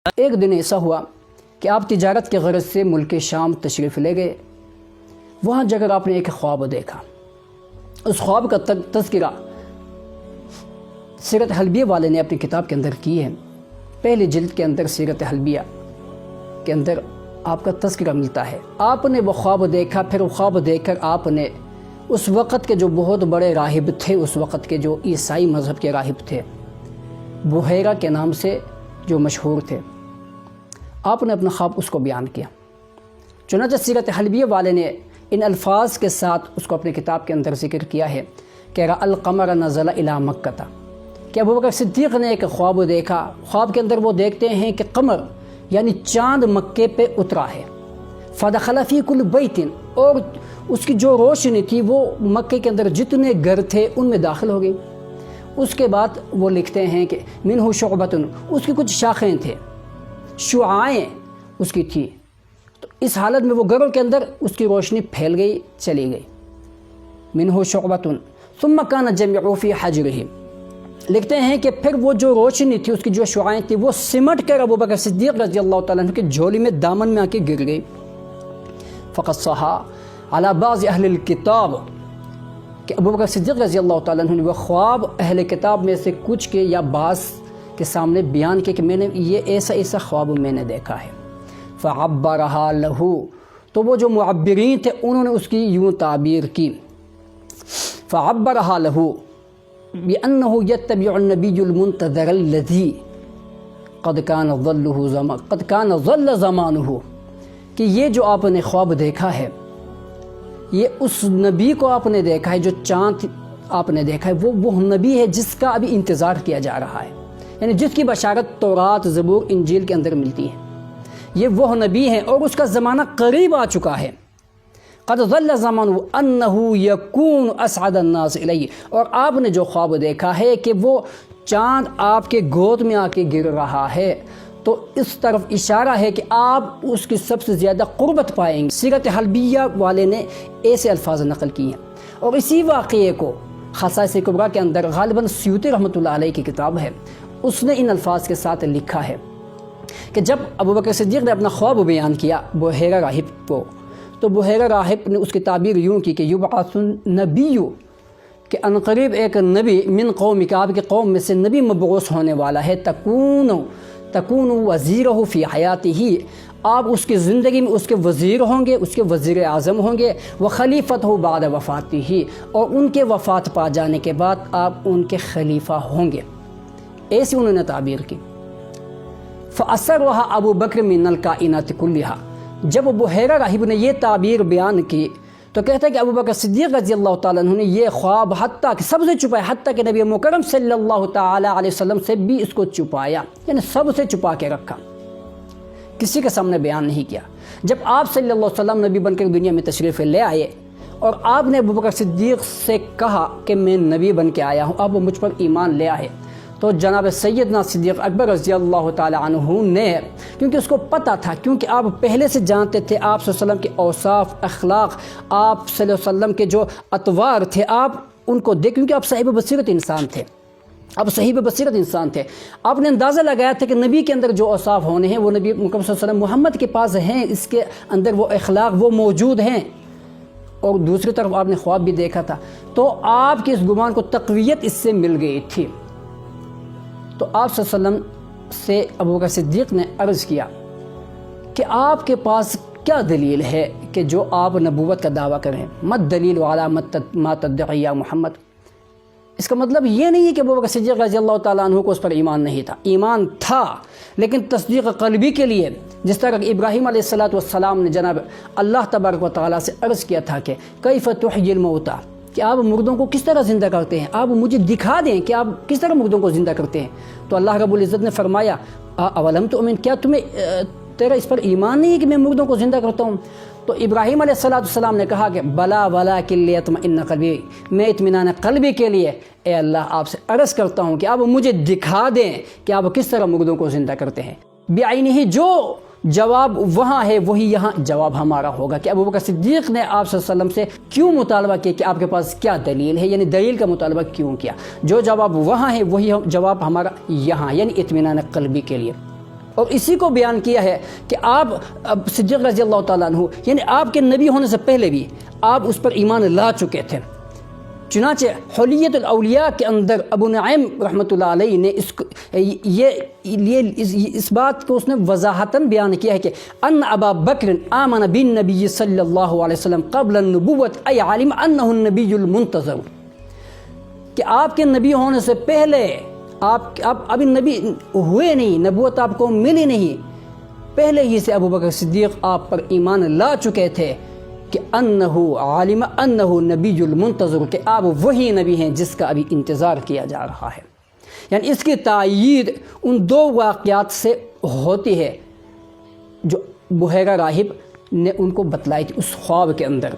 ایک دن ایسا ہوا کہ آپ تجارت کے غرض سے ملک شام تشریف لے گئے۔ وہاں جا کر آپ نے ایک خواب دیکھا۔ اس خواب کا تذکرہ سیرت حلبیہ والے نے اپنی کتاب کے اندر کی ہے۔ پہلی جلد کے اندر سیرت حلبیہ کے اندر آپ کا تذکرہ ملتا ہے۔ آپ نے وہ خواب دیکھا، پھر وہ خواب دیکھ کر آپ نے اس وقت کے جو بہت بڑے راہب تھے، اس وقت کے جو عیسائی مذہب کے راہب تھے، بحیرہ کے نام سے جو مشہور تھے، آپ نے اپنا خواب اس کو بیان کیا۔ چنانچہ سیرت حلبیہ والے نے ان الفاظ کے ساتھ اس کو اپنی کتاب کے اندر ذکر کیا ہے کہ رأى القمر نزل الى مکہ، کہ ابوبکر صدیق نے ایک خواب دیکھا۔ خواب کے اندر وہ دیکھتے ہیں کہ قمر یعنی چاند مکے پہ اترا ہے۔ فدخل فی کل بیت، اور اس کی جو روشنی تھی وہ مکے کے اندر جتنے گھر تھے ان میں داخل ہو گئی۔ اس کے بعد وہ لکھتے ہیں کہ منہ شعبۃ، اس کی کچھ شاخیں تھے، شعاعیں اس کی تھی۔ تو اس حالت میں وہ گھروں کے اندر اس کی روشنی پھیل گئی، چلی گئی۔ منہ شعبۃ ثم کان جمع فی حجرہ، لکھتے ہیں کہ پھر وہ جو روشنی تھی، اس کی جو شعاعیں تھی، وہ سمٹ کر ابوبکر صدیق رضی اللہ تعالیٰ عنہ کی جھولی میں، دامن میں آ کے گر گئی۔ فقصھا علی بعض اہل الکتاب، کہ ابوبکر صدیق رضی اللہ تعالیٰ عنہ نے وہ خواب اہل کتاب میں سے کچھ کے یا بعض کے سامنے بیان کیا کہ میں نے یہ ایسا خواب میں نے دیکھا ہے۔ فعبرہا لہو، تو وہ جو معبرین تھے انہوں نے اس کی یوں تعبیر کی۔ فعبرہا لہو بأنہ یتبع النبی المنتظر الذی قد کان ظل زمانہ، کہ یہ جو آپ نے خواب دیکھا ہے، یہ اس نبی کو آپ نے دیکھا ہے، جو چاند آپ نے دیکھا ہے، وہ نبی ہے جس کا ابھی انتظار کیا جا رہا ہے، یعنی جس کی بشارت تورات، زبور، انجیل کے اندر ملتی ہے۔ یہ وہ نبی ہے اور اس کا زمانہ قریب آ چکا ہے۔ قد ظل زمانہ انہ یکون اسعد الناس الیہ، اور آپ نے جو خواب دیکھا ہے کہ وہ چاند آپ کے گود میں آ کے گر رہا ہے، تو اس طرف اشارہ ہے کہ آپ اس کی سب سے زیادہ قربت پائیں گے۔ سیرت حلبیہ والے نے ایسے الفاظ نقل کیے ہیں، اور اسی واقعے کو خصائص کبریٰ کے اندر غالباً سیوطی رحمۃ اللہ علیہ کی کتاب ہے، اس نے ان الفاظ کے ساتھ لکھا ہے کہ جب ابوبکر صدیق نے اپنا خواب بیان کیا بحیرہ راہب کو، تو بحیرہ راہب نے اس کی تعبیر یوں کی کہ یبعث النبی، کہ عنقریب ایک نبی من قومک، آپ کے قوم میں سے نبی مبعوث ہونے والا ہے، تکون وزیرہ فی حیاتہ، آپ اس کی زندگی میں اس کے وزیر ہوں گے، اس کے وزیر اعظم ہوں گے، وخلیفتہ بعد وفاتہ، اور ان کے وفات پا جانے کے بعد آپ ان کے خلیفہ ہوں گے۔ ایسی انہوں نے تعبیر کی۔ فَأَسَرُّهَا ابو بکر من الکائنات کلھا، جب بحیرہ راہب نے یہ تعبیر بیان کی تو کہتا ہے کہ ابوبکر صدیق رضی اللہ تعالیٰ عنہ نے یہ خواب حتیٰ کہ سب سے چھپایا، حتیٰ کہ نبی مکرم صلی اللہ تعالیٰ علیہ وسلم سے بھی اس کو چھپایا، یعنی سب سے چھپا کے رکھا، کسی کے سامنے بیان نہیں کیا۔ جب آپ صلی اللہ علیہ وسلم نبی بن کر دنیا میں تشریف لے آئے اور آپ نے ابوبکر صدیق سے کہا کہ میں نبی بن کے آیا ہوں، اب وہ مجھ پر ایمان لے آئے، تو جناب سیدنا صدیق اکبر رضی اللہ تعالی عنہ نے، کیونکہ اس کو پتہ تھا، کیونکہ آپ پہلے سے جانتے تھے آپ صلی اللہ علیہ وسلم کے اوصاف، اخلاق، آپ صلی اللہ علیہ وسلم کے جو اطوار تھے، آپ ان کو دیکھ، کیونکہ آپ صاحب بصیرت انسان تھے، آپ صحیح بصیرت انسان تھے، آپ نے اندازہ لگایا تھا کہ نبی کے اندر جو اوصاف ہونے ہیں وہ نبی مکرم صلی اللہ علیہ وسلم محمد کے پاس ہیں، اس کے اندر وہ اخلاق وہ موجود ہیں۔ اور دوسری طرف آپ نے خواب بھی دیکھا تھا، تو آپ کے اس گمان کو تقویت اس سے مل گئی تھی۔ تو آپ صلی اللہ علیہ وسلم سے ابوبکر صدیق نے عرض کیا کہ آپ کے پاس کیا دلیل ہے کہ جو آپ نبوت کا دعویٰ کریں؟ مت دلیل علی ما تدعی یا محمد۔ اس کا مطلب یہ نہیں ہے کہ ابوبکر صدیق رضی اللہ تعالیٰ عنہ کو اس پر ایمان نہیں تھا، ایمان تھا، لیکن تصدیق قلبی کے لیے، جس طرح کہ ابراہیم علیہ السلام نے جناب اللہ تبارک و تعالیٰ سے عرض کیا تھا کہ کیف تحیی الموتیٰ، کہ آپ مردوں کو کس طرح زندہ کرتے ہیں، آپ مجھے دکھا دیں کہ آپ کس طرح مردوں کو زندہ کرتے ہیں۔ تو اللہ رب العزت نے فرمایا اولم تؤمن، کیا تیرا اس پر ایمان نہیں ہے کہ میں مردوں کو زندہ کرتا ہوں؟ تو ابراہیم علیہ السلام نے کہا کہ بلا ولکن لیطمئن قلبی، میں اطمینان قلبی کے لیے اے اللہ آپ سے عرض کرتا ہوں کہ آپ مجھے دکھا دیں کہ آپ کس طرح مردوں کو زندہ کرتے ہیں۔ بعینہ، جو جواب وہاں ہے وہی یہاں جواب ہمارا ہوگا کہ ابوبکر صدیق نے آپ صلی اللہ علیہ وسلم سے کیوں مطالبہ کیا کہ آپ کے پاس کیا دلیل ہے، یعنی دلیل کا مطالبہ کیوں کیا۔ جو جواب وہاں ہے وہی جواب ہمارا یہاں، یعنی اطمینان قلبی کے لیے۔ اور اسی کو بیان کیا ہے کہ آپ صدیق رضی اللہ تعالیٰ عنہ یعنی آپ کے نبی ہونے سے پہلے بھی آپ اس پر ایمان لا چکے تھے۔ چنانچہ حلیت الاولیاء کے اندر ابو نعیم رحمۃ اللہ علیہ نے اس بات کو اس نے وضاحتاً بیان کیا ہے کہ ان ابا بکر آمن بالنبی صلی اللہ علیہ وسلم قبل النبوت ای علم انہ النبی المنتظر، کہ آپ کے نبی ہونے سے پہلے آپ ابھی نبی ہوئے نہیں، نبوت آپ کو ملی نہیں، پہلے ہی سے ابو بکر صدیق آپ پر ایمان لا چکے تھے کہ انہو عالم انہو نبی المنتظر، کہ آپ وہی نبی ہیں جس کا ابھی انتظار کیا جا رہا ہے۔ یعنی اس کی تائید ان دو واقعات سے ہوتی ہے جو بحیرہ راہب نے ان کو بتلائی تھی اس خواب کے اندر۔